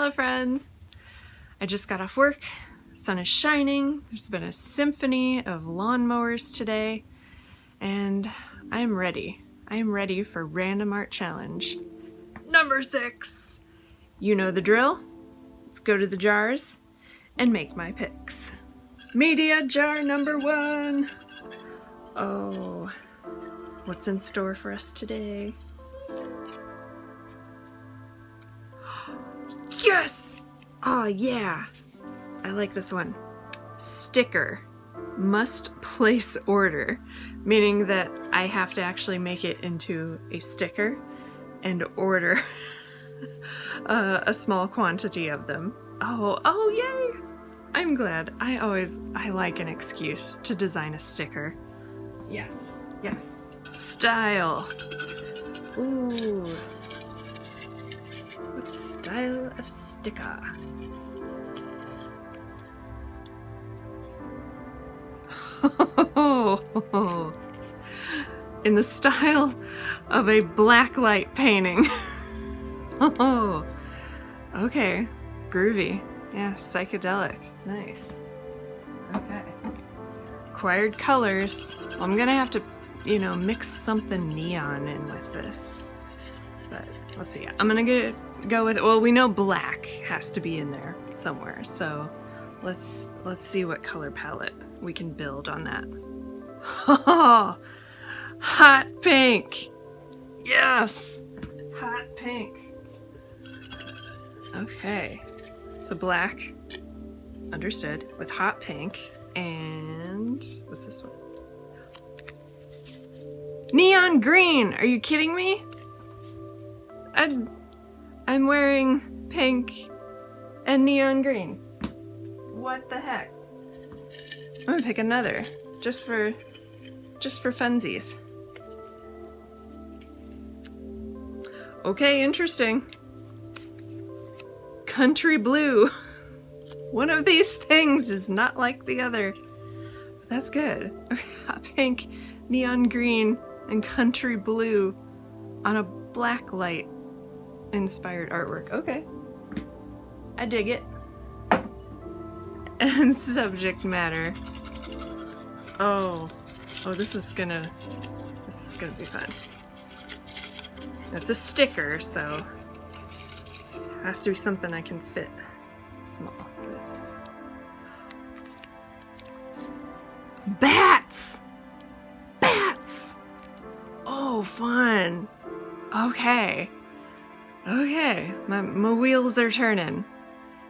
Hello friends! I just got off work, sun is shining, there's been a symphony of lawnmowers today, and I'm ready. I am ready for Random Art Challenge number 6. You know the drill. Let's go to the jars and make my picks. Media jar number 1. Oh, what's in store for us today? Yes! Oh yeah! I like this one. Sticker. Must place order. Meaning that I have to actually make it into a sticker and order a small quantity of them. Oh yay! I'm glad. I like an excuse to design a sticker. Yes, yes. Style. Ooh. What style of sticker? In the style of a blacklight painting. Oh, okay. Groovy. Yeah, psychedelic. Nice. Okay. Acquired colors. I'm gonna have to, mix something neon in with this. But let's see. I'm gonna go with, well, we know black has to be in there somewhere. So let's see what color palette we can build on that. Oh, hot pink. Yes. Hot pink. Okay. So black, understood, with hot pink, and what's this one? Neon green! Are you kidding me? I'm wearing pink and neon green. What the heck? I'm gonna pick another, just for funsies. Okay, interesting. Country blue. One of these things is not like the other. But that's good. Hot pink, neon green, and country blue on a black light inspired artwork. Okay. I dig it. And subject matter. Oh, this is gonna be fun. It's a sticker, so it has to be something I can fit small. What is this? Bats! Bats! Oh, fun. Okay. My wheels are turning.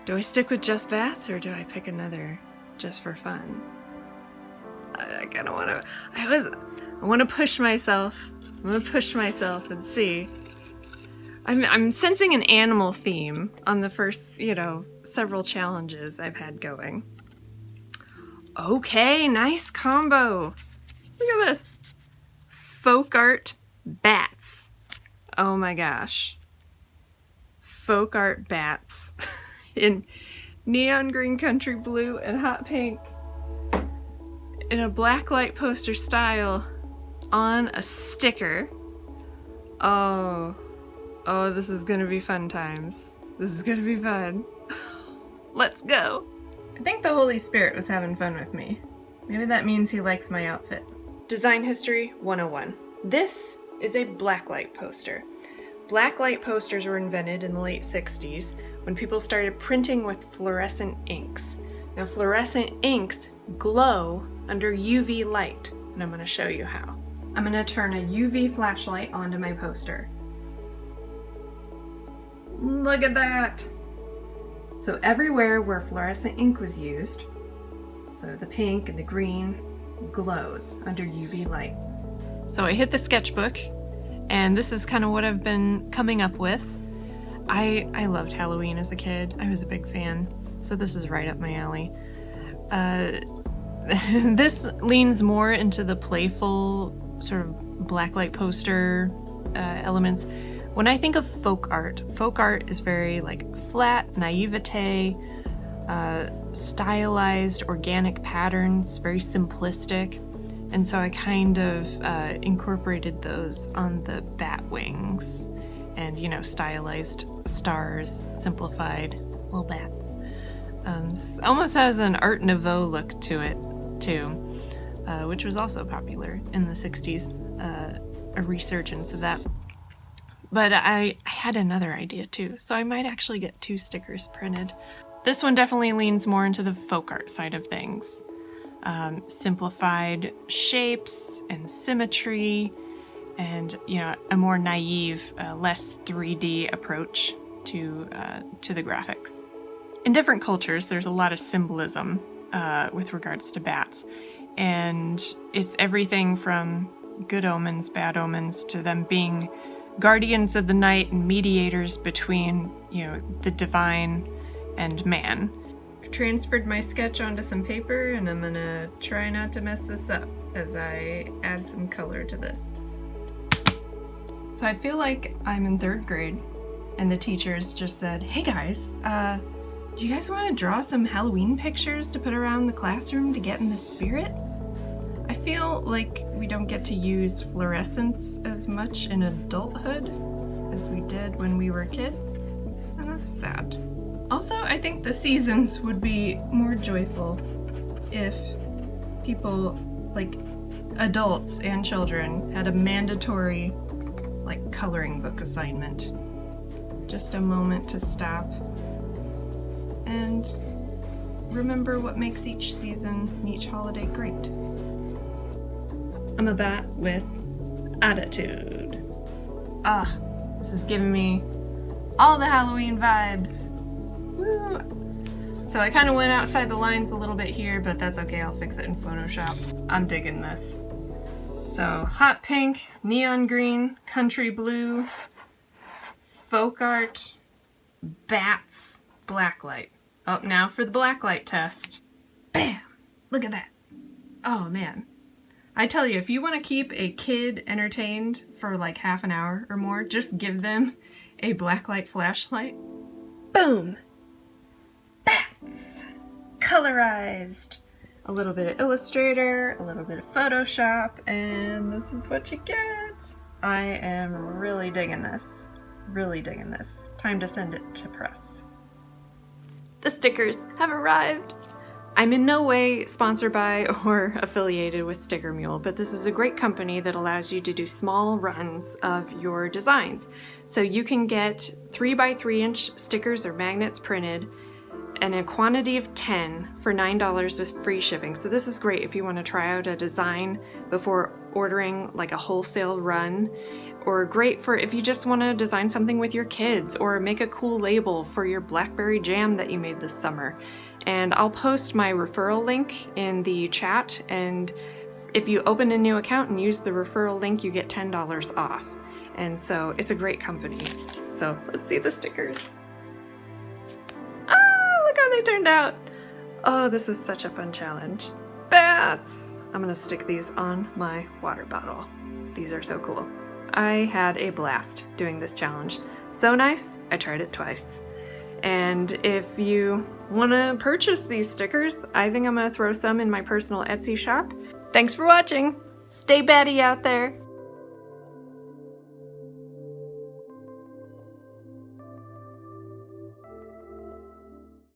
Do I stick with just bats or do I pick another just for fun? I kind of want to. I want to push myself. I'm gonna push myself and see. I'm sensing an animal theme on the first, several challenges I've had going. Okay, nice combo. Look at this. Folk art bats. Oh my gosh. Folk art bats in neon green, country blue, and hot pink in a blacklight poster style on a sticker. Oh, this is gonna be fun times. This is gonna be fun. Let's go. I think the Holy Spirit was having fun with me. Maybe that means he likes my outfit. Design History 101. This is a blacklight poster. Blacklight posters were invented in the late 60s when people started printing with fluorescent inks. Now, fluorescent inks glow under UV light, and I'm going to show you how. I'm going to turn a UV flashlight onto my poster. Look at that! So everywhere where fluorescent ink was used, so the pink and the green glows under UV light. So I hit the sketchbook, and this is kind of what I've been coming up with. I loved Halloween as a kid. I was a big fan, so this is right up my alley. This leans more into the playful sort of blacklight poster elements. When I think of folk art is very flat, naivete, stylized, organic patterns, very simplistic. And so I kind of incorporated those on the bat wings and, stylized stars, simplified. Little bats. Almost has an Art Nouveau look to it, too, which was also popular in the 60s, a resurgence of that. But I had another idea, too, so I might actually get 2 stickers printed. This one definitely leans more into the folk art side of things. Simplified shapes and symmetry, and, you know, a more naive, less 3D approach to the graphics. In different cultures, there's a lot of symbolism with regards to bats, and it's everything from good omens, bad omens, to them being guardians of the night and mediators between, you know, the divine and man. I've transferred my sketch onto some paper, and I'm gonna try not to mess this up as I add some color to this. So I feel like I'm in 3rd grade, and the teachers just said, "Hey guys, do you guys want to draw some Halloween pictures to put around the classroom to get in the spirit?" I feel like we don't get to use fluorescents as much in adulthood as we did when we were kids, and that's sad. Also, I think the seasons would be more joyful if people, like adults and children, had a mandatory, like, coloring book assignment. Just a moment to stop and remember what makes each season and each holiday great. I'm a bat with attitude. This is giving me all the Halloween vibes. Woo! So I kind of went outside the lines a little bit here, but that's okay, I'll fix it in Photoshop. I'm digging this. So hot pink, neon green, country blue, folk art, bats, blacklight. Oh, now for the blacklight test. Bam! Look at that. Oh man. I tell you, if you want to keep a kid entertained for like half an hour or more, just give them a blacklight flashlight. Boom! Bats! Colorized. A little bit of Illustrator, a little bit of Photoshop, and this is what you get. I am really digging this. Really digging this. Time to send it to press. The stickers have arrived. I'm in no way sponsored by or affiliated with Sticker Mule, but this is a great company that allows you to do small runs of your designs. So you can get 3x3-inch stickers or magnets printed and a quantity of 10 for $9 with free shipping. So this is great if you want to try out a design before ordering like a wholesale run, or great for if you just want to design something with your kids or make a cool label for your blackberry jam that you made this summer. And I'll post my referral link in the chat, and if you open a new account and use the referral link, you get $10 off. And so it's a great company. So let's see the stickers. Look how they turned out. Oh, this is such a fun challenge. Bats! I'm gonna stick these on my water bottle. These are so cool. I had a blast doing this challenge. So nice, I tried it twice. And if you want to purchase these stickers, I think I'm going to throw some in my personal Etsy shop. Thanks for watching! Stay batty out there!